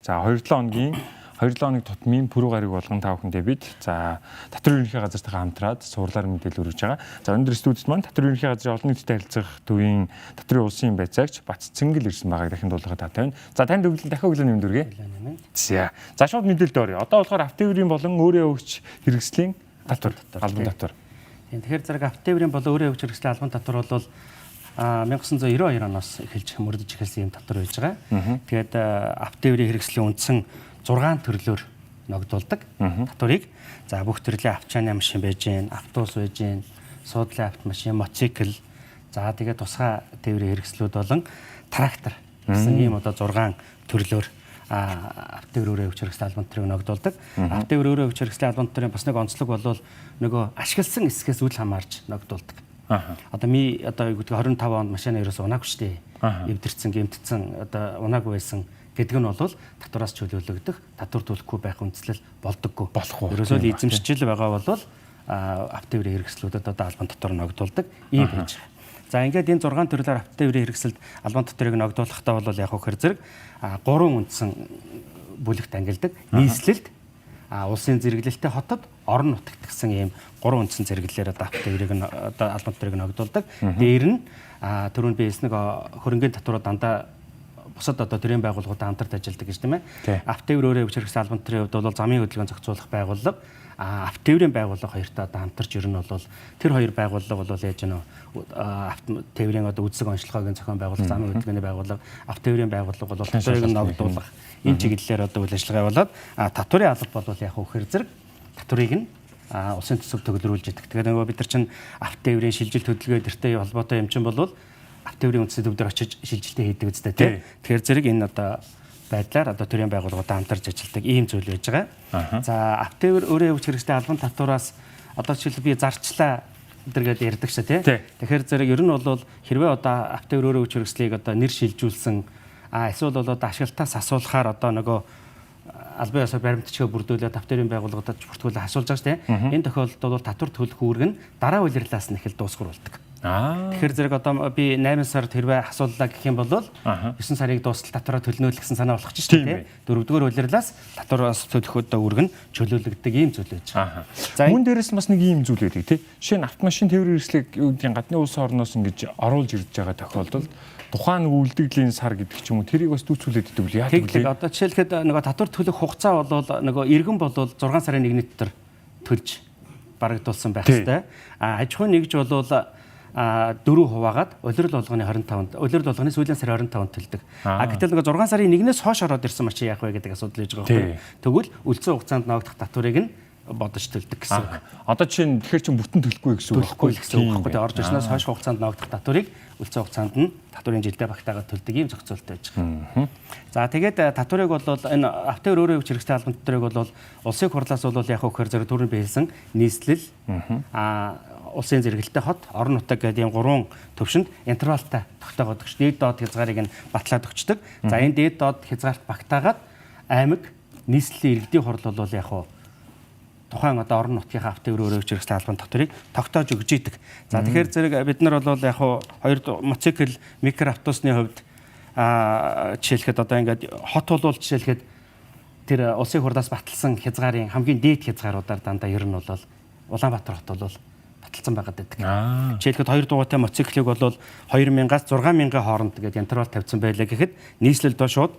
За 2-7 хоног тутмын пүрэв гараг болгон та бүхэндээ бид за татвар ерөнхий газартайгаа хамтраад сурлаар мэдээлэл өргөж байгаа. За өнөөдөр студид маань татвар ерөнхий газрын олон нийтэд харилцах төвийн татварын улсын байцаагч Бац Цэнгэл ирсэн байгааг дахин дуулахад таатай байна. За танд дахин өглөө нэмдүргээ. За шууд мэдээлэлд орё. Одоо болохоор автотеврийн болон өөрөө өгч хэрэгслийн татвар, албан татвар. Тэгэхээр зэрэг автотеврийн болон өөрөө өгч хэрэгслийн албан татвар бол 1992 оноос эхэлж мөрдөж эхэлсэн юм татвар байж байгаа. Тэгээд автотеврийн хэрэгслийн үндсэн 6 төрлөөр ногдуулдаг татварыг. За бүх төрлийн авчааны машин байж гэн, автобус байж гэн, суудлын автомашин, мотоцикл, за тэгээд тусгай тээврийн хэрэгслүүд болон трактор гэсэн ийм одоо 6 төрлөөр автотевр өөрөө өгч хэрэгслийн албан татварыг ногдуулдаг. Автотевр өөрөө өгч хэрэгслийн албан татварын бас нэг онцлог бол нөгөө ашигласан эсгээс үл хамаарч ногдуулдаг. Одоо юу гэдэг 25 онд машина ерөөсөө унаагүй шүү дээ. Эвдэрсэн, гэмтсэн, одоо унаагүй байсан гэдэг нь бол татвараас чөлөөлөгдөх, татвар төлөхгүй байх үндслэл болдоггүй. Ерөөсөө л эзэмшижил байгаа бол автотеврийн хэрэгслүүдэд одоо албан татвар ногдуулдаг ийм байж байгаа. За ингээд энэ 6 төрлөөр автотеврийн хэрэгсэлд албан татварыг ногдуулахдаа бол яг хөр зэрэг 3 үндсэн бүлэгт ангилдаг. Нийслэлд, улсын зэрэглэлтэй хотод, орон нутагт гэсэн ийм 3 үндсэн зэрэглэлээр автотеврийг одоо албан татварыг ногдуулдаг. Дээр нь түрүүнд би хэлсэн нэг хөрөнгөний татварууд дандаа бусад одоо төрийн байгууллагуудад хамтарч ажилладаг гэж тийм ээ. Автотевр өөрөө өгч хэрэгслийн албан татварын хувьд бол замын хөдөлгөөн зохицуулах байгууллага, автотеврийн байгууллага хоёртой одоо хамтарч ер нь бол тэр хоёр байгууллага бол яаж гэнэ автотеврийн одоо үдсэг онцлогоогийн зохион байгуулалт, замын хөдөлгөөний байгууллага, автотеврийн байгууллага бол татварыг ногдуулах энэ чиглэлээр одоо үйл ажиллагаа явуулаад татварын алба бол яг хөөр зэрэг татварыг нь улсын төсөв төгөлрүүлж идэг. Тэгэхээр нөгөө бид нар чинь автотеврийн шилжилт хөдөлгөөн дэртэй холбоотой юм чинь бол автотеврийн үндсийн төв дээр очиж шилжилтээ хийдэг үстэй тийм. Тэгэхээр зэрэг энэ одоо байдлаар одоо төрийн байгууллагуудад хамтарч ажилладаг ийм зүйл байж байгаа. За автотевр өөрөө өгч хэрэгслийн албан татвараас одоо жишээл би зарчлаа гэдэргээд ярьдаг шээ тийм. Тэгэхээр зэрэг ер нь бол хэрвээ одоо автотевр өөрөө өгч хэрэгслийг одоо нэр шилжүүлсэн эсвэл бол одоо ашиглалтаас асуулахаар одоо нөгөө албан ёсоор баримтчгаа бүрдүүлээд автотеврийн байгууллагуудад бүртгүүлээ асуулж байгаа шүү дээ. Энэ тохиолдолд бол татвар төлөх үүрэг нь дараа улирлаас нь эхэл дуусгар болдог. Тэгэхээр зэрэг одоо би 8 сард хэрвээ асууллаа гэх юм бол 9 сарыг дуустал татвараа төлнө л гэсэн санаа болгочих шүү дээ. 4-р улирлаас татвараас төлөх өдөө үүрэг нь чөлөөлөгддөг ийм зүйл байж байгаа. За мөн дээрээс бас нэг ийм зүйл байдаг тий. Жишээ нь автомашин тээврийн хэрэгслийг юу гэдгийг гадны улс орноос ингэж оруулж ирж байгаа тохиолдолд тухайн үлдэгдлийн сар гэдэг ч юм уу тэрийг бас дүүцүүлээд идэв үл яадаг вэ? Одоо жишээлхэд нөгөө татвар төлөх хугацаа бол нөгөө иргэн бол 6 сарын 1-ний дотор төлж барагдуулсан байх хэрэгтэй. Аж ахуйн нэгж бол 4 хуваагаад улирал болгоны 25-нд улирал болгоны сүүлийн сарын 25-нд төлдөг. Гэтэл нөгөө 6 сарын 1-ээс хойш ороод ирсэн машин яах вэ гэдэг асуудал хийж байгаа байхгүй. Тэгвэл үлдсэн хугацаанд ногдох татварыг нь бодож төлдөг гэсэн үг. Одоо чинь тэгэхээр чинь бүтэн төлөхгүй гэсэн үг. Төлөхгүй гэсэн үг байхгүй. Орж ирснээс хойш хугацаанд ногдох татварыг үлдсэн хугацаанд нь татварын жилдээ багтаагаад төлдөг ийм зохицуулттай байж байгаа. За тэгээд татварыг бол энэ автотевр өөрөө өгч хэрэгслийн албан татварыг бол улсын хурлаас бол яг хөөр зэрэг түрүүнд би хэлсэн нийслэл улсын зэрэгэлтэй хот, орон нутаг гэдэг ийм 3 төвшөнд интервалтай тогтоогоод өгч дээд доод хязгаарыг нь батлаад өгчдөг. За энэ дээд доод хязгаарт багтаагаад аймаг нийслэлийн иргэдийн хурл бол яг тухайн одоо орон нутгийнхаа автотевр өөрөө өгч хэрэгслийн албан татварыг тогтоож өгж идэг. За тэгэхээр зэрэг бид нар бол яг хоёр мотоцикл, микроавтобусны хувьд жишээлхэд одоо ингээд хот бол жишээлхэд тэр улсын хурлаас баталсан хязгаарын хамгийн дээд хязгааруудаар дандаа ер нь бол Улаанбаатар хот бол баталсан байгаад байдаг. Жишээлхэд 2 дугуйтай мотоциклыг бол 2000-аас 6000-ийн хооронд гэдэг интервал тавьсан байлаа гэхэд нийслэлд шууд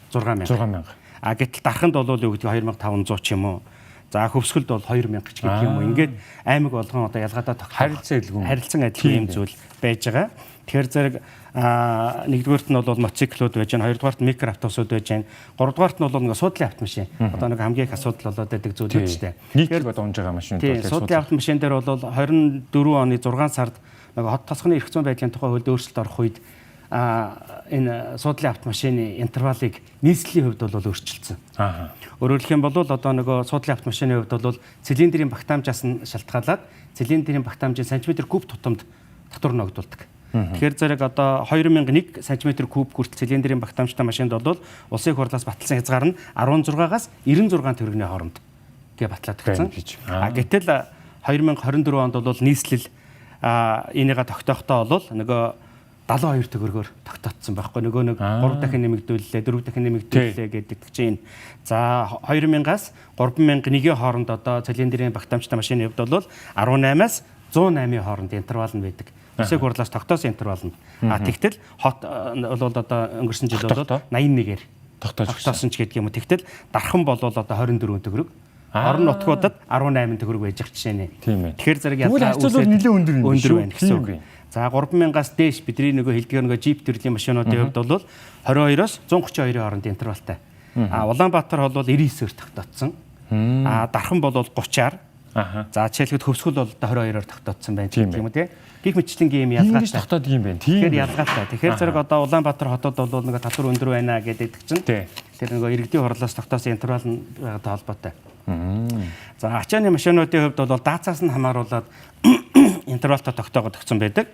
6000. Гэтэл дарханд бол юу гэдэг 2500 ч юм уу. За хөвсгөлд бол 2000 ч гэдэг юм уу. Ингээд аймаг болгон одоо ялгаатай харилцан адилхан юм зүйл байж байгаа. Тэгэхээр зэрэг нэгдүгээрт нь бол мотоциклууд байж байна, хоёрдугаарт микроавтобусууд байж байна, гуравдугаарт нь бол нэг суудлын автомашин. Одоо нэг хамгийн их асуудал болоод байдаг зүйл үү шүү дээ. Тэгэхээр одоо унж байгаа машинууд бол суудлын автомашин дээр бол 24 оны 6 сард нэг хот тосгоны эрх зүйн байдлын тухай хуулинд өөрчлөлт орох үед энэ суудлын автомашины интервалыг нийслэлийн хувьд бол өөрчилсөн. Өөрөөр хэлэх юм бол одоо нөгөө суудлын автомашины хувьд бол цилиндрийн багтаамжаас нь шалтгаалаад цилиндрийн багтаамжийн сантиметр куб тутамд татвар ногдуулдаг. Тэгэхээр зэрэг одоо 2001 см куб хүртэл цилиндрийн багтаамжтай машинд бол улсын хурлаас баталсан хязгаар нь 16-аас 96 төгрөгийн хооронд гээ батлаад өгсөн. Гэтэл 2024 онд бол нийслэл энийгээ тогтоохдоо бол нөгөө 72 төгрөгөөр тогтоцсон байхгүй. Нөгөө нэг 3 дахин нэмэгдүүллээ, 4 дахин нэмэгдүүллээ гэдэг чинь. За 2000-аас 3001-ийн хооронд одоо цилиндрийн багтаамжтай машины хувьд бол 18-аас 108-ийн хооронд интервал нь байдаг. Үсэг хурлаас тогтоосон интервал нь. Тэгтэл хот бол одоо өнгөрсөн жил бол 81-ээр тогтоосон ч гэдэг юм уу. Тэгтэл дархан бол одоо 24 төгрөг. Орон нутгуудад 18 төгрөг байж байгаа жишээ нэ. Тэгэхээр зэрэг ялгаа нэлээд өндөр байна гэсэн үг. За 3000-аас дээш бидний нөгөө хэлдгээр нөгөө Jeep төрлийн машинуудын хувьд бол 22-оос 132-ийн хооронд интервалтай. Улаанбаатар бол 99-ээр тогтоцсон. Дархан бол 30-аар. За жишээлбэл Хөвсгөл бол 22-оор тогтоцсон байна гэх юм уу тий. Гих мэтчлэнгийн юм ялгаатай. Ингэж тогтоод юм байна. Тэгэхээр ялгаатай. Тэгэхээр зэрэг одоо Улаанбаатар хотод бол нөгөө татвар өндөр байна гэдэг чинь. Тэр нөгөө иргэдийн хурлаас тогтоосон интервал нь байгаатай холбоотой. За ачааны машинуудын хувьд бол даацаас нь хамааруулаад интервалтай тогтоогод өгсөн байдаг.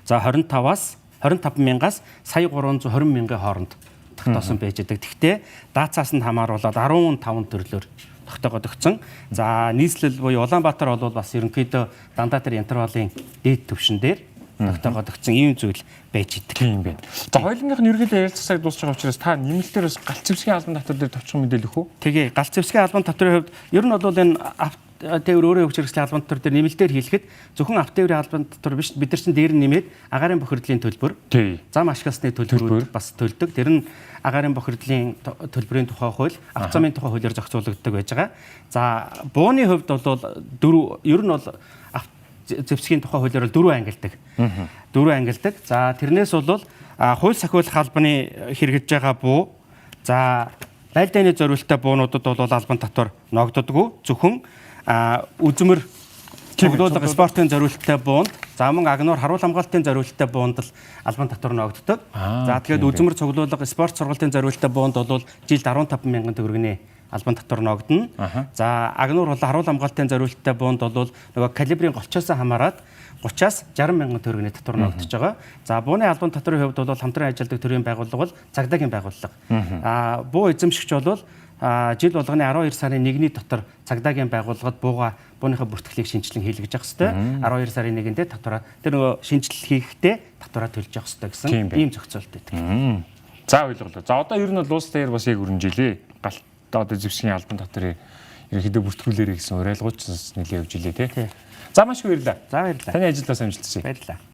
За 25-аас 25,000-аас сая 320,000-ийн хооронд тогтоосон байж байгаа. Тэгвэл даацаас нь хамааруулаад 15 төрлөөр тогтоогод өгсөн. За нийслэл буюу Улаанбаатар бол бас ерөнхийдөө дандаа тэр интервалын дээд түвшин дээр тогтоогод өгсөн ийм зүйл байж идэг. Тийм байна. За хоёулынх нь ерөнхийдөө ярилцсаг дуусах учраас та нэмэлтээр бас галт зэвсгийн албан татвар дээр товчхон мэдээлэх үү? Тэгээ галт зэвсгийн албан татварын хувьд ер нь бол энэ автотевр өөрөө хөгжих хэрэгслийн албан татвар дээр нэмэлтээр хийлгэхэд зөвхөн автотеврийн албан татвар биш бид нар чинь дээр нь нэмээд агаарын бохирдлын төлбөр, зам ашигласны төлбөрүүд бас төлдөг. Тэр нь агаарын бохирдлын төлбөрийн тухай хууль, автозамын тухай хуулиар зохицуулагддаг байж байгаа. За бууны хувьд бол ер нь бол зэвсгийн тухай хуулиар 4 ангилдаг. 4 ангилдаг. За тэрнээс бол хууль сахиулах албаны хэрэгжиж байгаа буу, за байль дааны зориулалттай буунуудад бол албан татвар ногддоггүй. Зөвхөн үзмэр цуглуулга спортын зориулалттай буунд, за мөн агнуур харуул хамгаалтын зориулалттай буунд л албан татвар ногддог. За тэгээд үзмэр цуглуулга спорт сургалтын зориулалттай буунд бол жилд 15,000 төгрөгийн албан татвар ногдно. За агнуур бол харуул хамгаалтын зориулалттай буунд бол нөгөө калибрийн голчоос хамаарат 30-аас 60,000 төгрөгийн татвар ногдож байгаа. За бууны албан татварын хувьд бол хамтран ажилладаг төрийн байгууллага бол цагдаагийн байгууллага. Буу эзэмшигч бол жил болгоны 12 сарын 1-ний дотор цагдаагийн байгууллагад бууныхаа бүртгэлийг шинжилэн хийлгэж явах хэрэгтэй. 12 сарын 1-нд татвараа тэр нөгөө шинжилэл хийхдээ татвараа төлж явах хэрэгтэй гэсэн ийм зохицуулт байдаг. За ойлголоо. За одоо ер нь бол улс дээр бас яг өрнөжилээ. Галт одоо зэвсгийн албан татврыг ерөнхийдөө бүртгүүлээрэй гэсэн уриалгууч нэлээд явж илээ тий. За маш их баярлалаа. За баярлалаа. Таны ажилдаа амжилт хүсье. Баярлалаа.